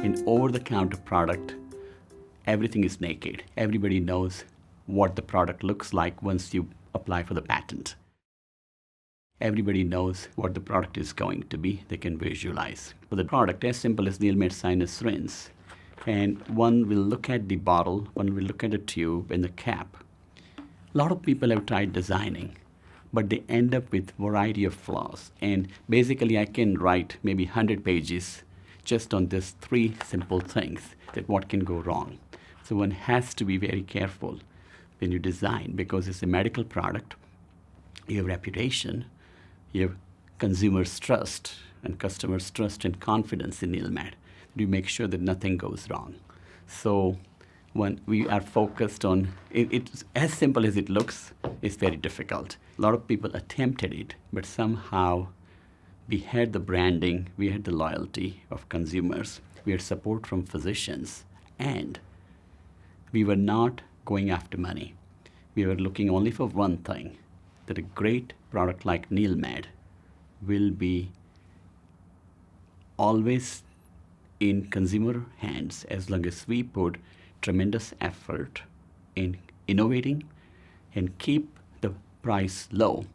In over-the-counter product, everything is naked. Everybody knows what the product looks like once you apply for the patent. Everybody knows what the product is going to be. They can visualize. For the product, as simple as NeilMed Sinus Rinse, and one will look at the bottle, one will look at the tube and the cap. A lot of people have tried designing, but they end up with variety of flaws. And basically, I can write maybe 100 pages just on these three simple things that what can go wrong. So one has to be very careful when you design, because it's a medical product. You have reputation, you have consumers' trust and customers' trust and confidence in NeilMed. You make sure that nothing goes wrong. So when we are focused on, it's as simple as it looks, it's very difficult. A lot of people attempted it, but somehow we had the branding, we had the loyalty of consumers, we had support from physicians, and we were not going after money. We were looking only for one thing, that a great product like NeilMed will be always in consumer hands as long as we put tremendous effort in innovating and keep the price low.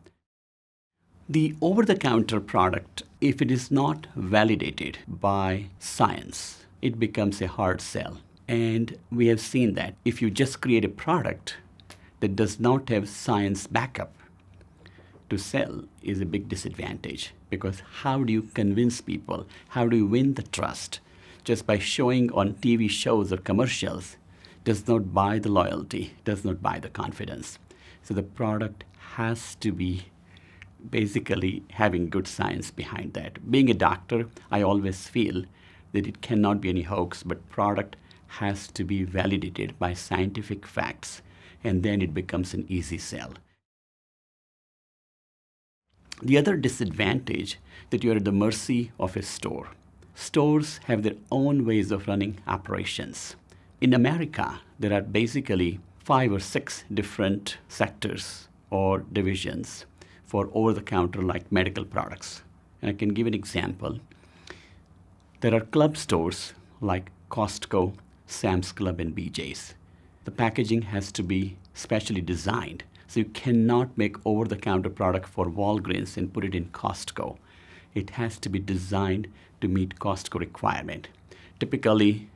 The over-the-counter product, if it is not validated by science, it becomes a hard sell. And we have seen that if you just create a product that does not have science backup to sell is a big disadvantage, because how do you convince people? How do you win the trust? Just by showing on TV shows or commercials does not buy the loyalty, does not buy the confidence. So the product has to be basically having good science behind that. Being a doctor, I always feel that it cannot be any hoax, but product has to be validated by scientific facts, and then it becomes an easy sell. The other disadvantage that you're at the mercy of a store. Stores have their own ways of running operations. In America, there are basically 5 or 6 different sectors or divisions for over-the-counter like medical products. And I can give an example. There are club stores like Costco, Sam's Club, and BJ's. The packaging has to be specially designed. So you cannot make over-the-counter product for Walgreens and put it in Costco. It has to be designed to meet Costco requirement. Typically,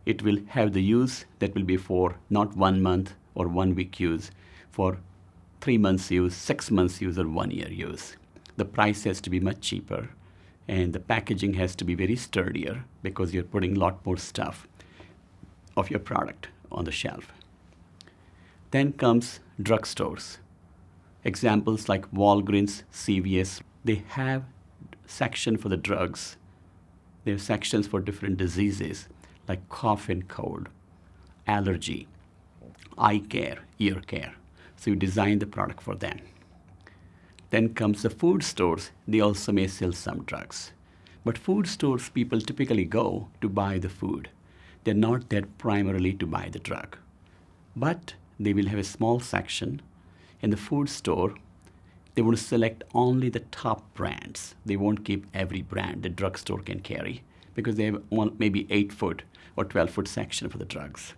it will have the use that will be for not 1 month or 1 week use, for 3 months use, 6 months use, or 1 year use. The price has to be much cheaper, and the packaging has to be very sturdier because you're putting a lot more stuff of your product on the shelf. Then comes drugstores. Examples like Walgreens, CVS, they have section for the drugs. They have sections for different diseases like cough and cold, allergy, eye care, ear care. So you design the product for them. Then comes the food stores. They also may sell some drugs. But food stores, people typically go to buy the food. They're not there primarily to buy the drug. But they will have a small section in the food store. They will select only the top brands. They won't keep every brand the drugstore can carry, because they have maybe 8-foot or 12-foot section for the drugs.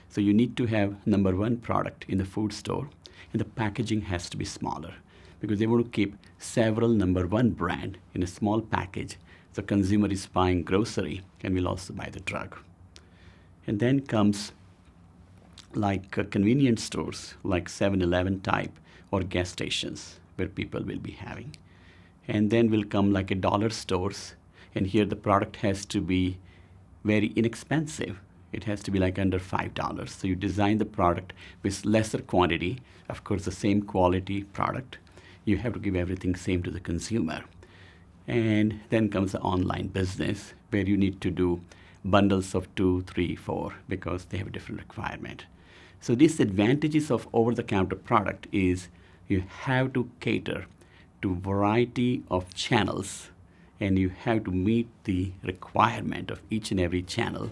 So you need to have number one product in the food store, and the packaging has to be smaller, because they want to keep several number one brand in a small package. So consumer is buying grocery and will also buy the drug. And then comes like convenience stores, like 7-Eleven type, or gas stations where people will be having. And then will come like a dollar stores, and here the product has to be very inexpensive. It has to be like under $5. So you design the product with lesser quantity, of course the same quality product. You have to give everything same to the consumer. And then comes the online business, where you need to do bundles of 2, 3, 4, because they have a different requirement. So disadvantages of over-the-counter product is you have to cater to variety of channels, and you have to meet the requirement of each and every channel.